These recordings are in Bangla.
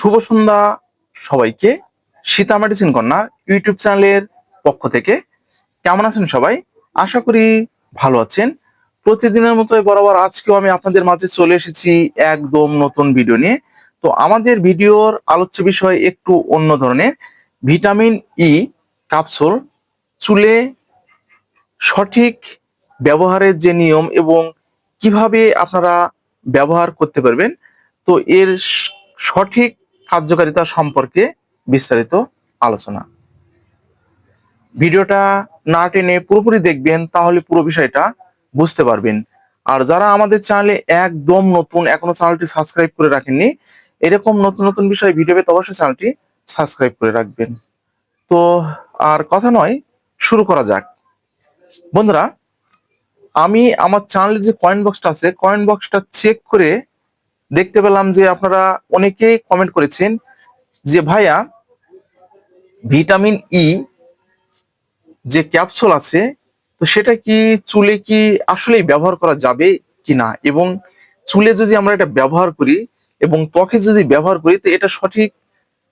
শুভ সন্ধ্যা সবাইকে। সীতা মেডিসিন কর্নার ইউটিউব চ্যানেলের পক্ষ থেকে কেমন আছেন সবাই? আশা করি ভালো আছেন। প্রতিদিনের মতো বরাবর আজকেও আমি আপনাদের মাঝে চলে এসেছি একদম নতুন ভিডিও নিয়ে। তো আমাদের ভিডিওর আলোচ্য বিষয় একটু অন্য ধরনের। ভিটামিন ই ক্যাপসুল চুলে সঠিক ব্যবহারের যে নিয়ম এবং কিভাবে আপনারা ব্যবহার করতে পারবেন, তো এর সঠিক কার্যকারিতা সম্পর্কে বিস্তারিত আলোচনা। ভিডিওটা না টেনে পুরোপুরি দেখবেন, তাহলে পুরো বিষয়টা বুঝতে পারবেন। আর যারা আমাদের চ্যানেলে একদম নতুন, এখনো চ্যানেলটি সাবস্ক্রাইব করে রাখেননি, এরকম নতুন নতুন বিষয় ভিডিও পেতে অবশ্যই চ্যানেলটি সাবস্ক্রাইব করে রাখবেন। তো আর কথা নয়, শুরু করা যাক। বন্ধুরা, আমি আমার চ্যানেলের যে কয়েন বক্সটা আছে, কয়েন বক্সটা চেক করে দেখতে পেলাম যে আপনারা অনেকেই কমেন্ট করেছেন যে ভাইয়া, ভিটামিন ই যে ক্যাপসুল আছে, তো সেটা কি চুলে কি আসলেই ব্যবহার করা যাবে কিনা, এবং চুলে যদি আমরা এটা ব্যবহার করি এবং ত্বকে যদি ব্যবহার করি, তো এটা সঠিক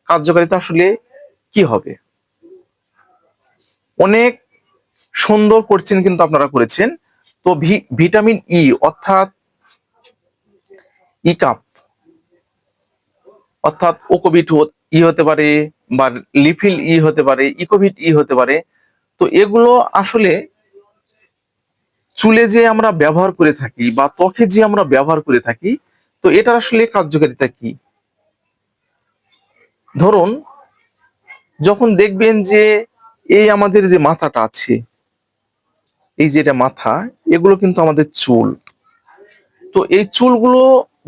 কার্যকারিতা আসলে কি হবে। অনেক সুন্দর কোশ্চেন কিন্তু আপনারা করেছেন। তো ভিটামিন ই অর্থাৎ ই কাপ, অর্থাৎ ওকোভিট ই হতে পারে, বা লিফিল ই হতে পারে, ইকোভিট ই হতে পারে। তো এগুলো আসলে চুলে যে আমরা ব্যবহার করে থাকি বা ত্বকে যে আমরা ব্যবহার করে থাকি, তো এটার আসলে কার্যকারিতা কি। ধরুন, যখন দেখবেন যে এই আমাদের যে মাথাটা আছে, এই যে এটা মাথা, এগুলো কিন্তু আমাদের চুল। তো এই চুলগুলো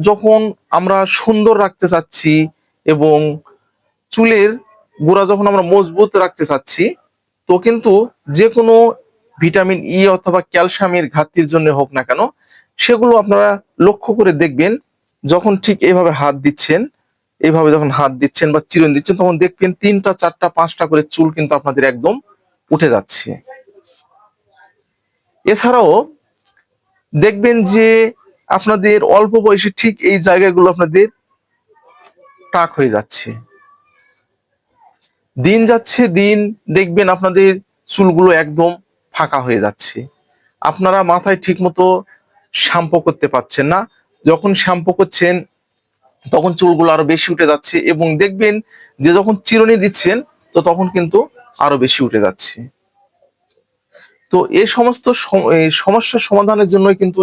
যখন আমরা সুন্দর রাখতে চাচ্ছি এবং চুলের গোড়া যখন আমরা মজবুত রাখতে চাচ্ছি, তো কিন্তু যে কোনো ভিটামিন ই অথবা ক্যালসিয়ামের ঘাটতির জন্য হোক না কেন, সেগুলো আপনারা লক্ষ্য করে দেখবেন। যখন ঠিক এইভাবে হাত দিচ্ছেন, এইভাবে যখন হাত দিচ্ছেন বা চিরুনি দিচ্ছেন, তখন দেখবেন 3টা 4টা 5টা করে চুল কিন্তু আপনাদের একদম উঠে যাচ্ছে। এছাড়াও দেখবেন যে আপনাদের অল্প বয়সে ঠিক এই জায়গাগুলো আপনাদের টাক হয়ে যাচ্ছে। দিন যাচ্ছে দিন, দেখবেন আপনাদের চুলগুলো একদম ফাঁকা হয়ে যাচ্ছে। আপনারা মাথায় ঠিক মতো শ্যাম্পু করতে পারছেন না। যখন শ্যাম্পু করছেন, তখন চুলগুলো আরো বেশি উঠে যাচ্ছে, এবং দেখবেন যে যখন চিরুনি দিচ্ছেন, তো তখন কিন্তু আরো বেশি উঠে যাচ্ছে। তো এই সমস্ত এই সমস্যার সমাধানের জন্য কিন্তু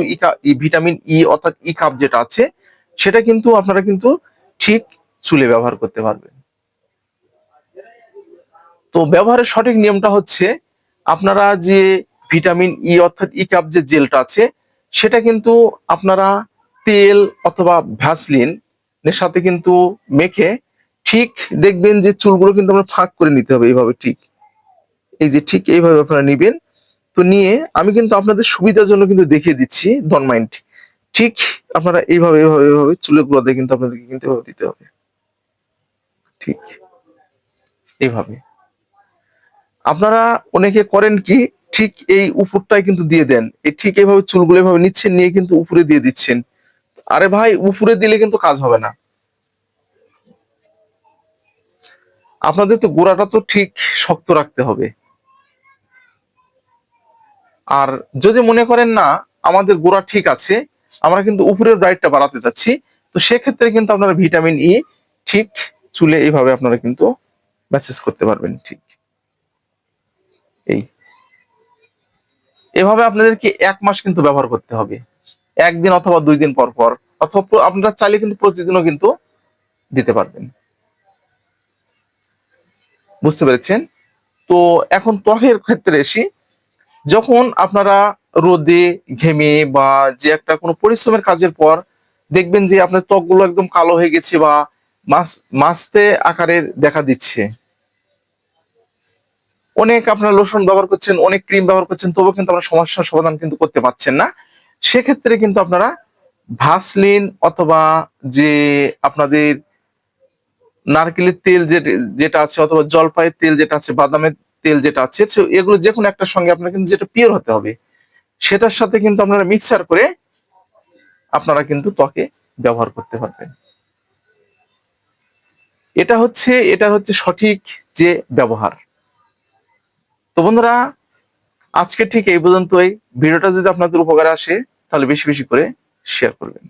ভিটামিন ই অর্থাৎ ই কাপ যেটা আছে, সেটা কিন্তু আপনারা কিন্তু ঠিক চুলে ব্যবহার করতে পারবেন। তো ব্যবহারের সঠিক নিয়মটা হচ্ছে, আপনারা যে ভিটামিন ই অর্থাৎ ই কাপ যে জেলটা আছে, সেটা কিন্তু আপনারা তেল অথবা ভ্যাসলিন এর সাথে কিন্তু মেখে ঠিক দেখবেন যে চুলগুলো কিন্তু আমরা ফাঁক করে নিতে হবে এইভাবে। ঠিক এই যে ঠিক এইভাবে আপনারা নিবেন। তো নিয়ে আমি কিন্তু আপনাদের সুবিধার জন্য কিন্তু দেখিয়ে দিচ্ছি, ডোন্ট মাইন্ড। ঠিক আপনারা এইভাবে এইভাবে এইভাবে চুলের গোড়াতে কিন্তু আপনাদেরকে কিন্তু এভাবে দিতে হবে, ঠিক এইভাবে। আপনারা অনেকে করেন কি, ঠিক এই উপরটায় কিন্তু দিয়ে দেন, এই ঠিক এইভাবে চুলগুলো এভাবে নিচ্ছেন, নিয়ে কিন্তু উপরে দিয়ে দিচ্ছেন। আরে ভাই, উপরে দিলে কিন্তু কাজ হবে না। আপনাদের তো গোড়াটা তো ঠিক শক্ত রাখতে হবে। আর যদি মনে করেন না আমাদের গোড়া ঠিক আছে, আমরা কিন্তু উপরের ব্রাইটটা বাড়াতে চাচ্ছি, তো সেক্ষেত্রে কিন্তু আপনারা ভিটামিন ই ঠিক চুলে এইভাবে আপনারা কিন্তু ম্যাসেজ করতে পারবেন। ঠিক এই এভাবে আপনাদেরকে 1 মাস কিন্তু ব্যবহার করতে হবে, একদিন অথবা 2 দিন পর পর, অথবা আপনারা চাইলে কিন্তু প্রতিদিনও কিন্তু দিতে পারবেন। বুঝতে পেরেছেন? তো এখন ত্বকের ক্ষেত্রে আসি। যখন আপনারা রোদে ঘেমে বা যে একটা কোনো পরিশ্রমের কাজের পর দেখবেন যে আপনার ত্বকগুলো একদম কালো হয়ে গেছে বা মাস্তে আকারের দেখা দিচ্ছে, অনেক আপনারা লোশন ব্যবহার করছেন, অনেক ক্রিম ব্যবহার করছেন, তবুও কিন্তু আপনার সমস্যার সমাধান কিন্তু করতে পারছেন না। সেক্ষেত্রে কিন্তু আপনারা ভাসলিন অথবা যে আপনাদের নারকেলের তেল যেটা আছে, অথবা জলপাইয়ের তেল যেটা আছে, বাদামের তেল যেটা আছে, এগুলো যে কোনো একটার সঙ্গে আপনার কিন্তু যেটা পিওর হতে হবে, সেটার সাথে কিন্তু আপনারা মিক্সার করে আপনারা কিন্তু ত্বকে ব্যবহার করতে পারবেন। এটা হচ্ছে সঠিক যে ব্যবহার। তো বন্ধুরা, আজকে ঠিক এই পর্যন্তই। ভিডিওটা যদি আপনাদের উপকারে আসে তাহলে বেশি বেশি করে শেয়ার করবেন।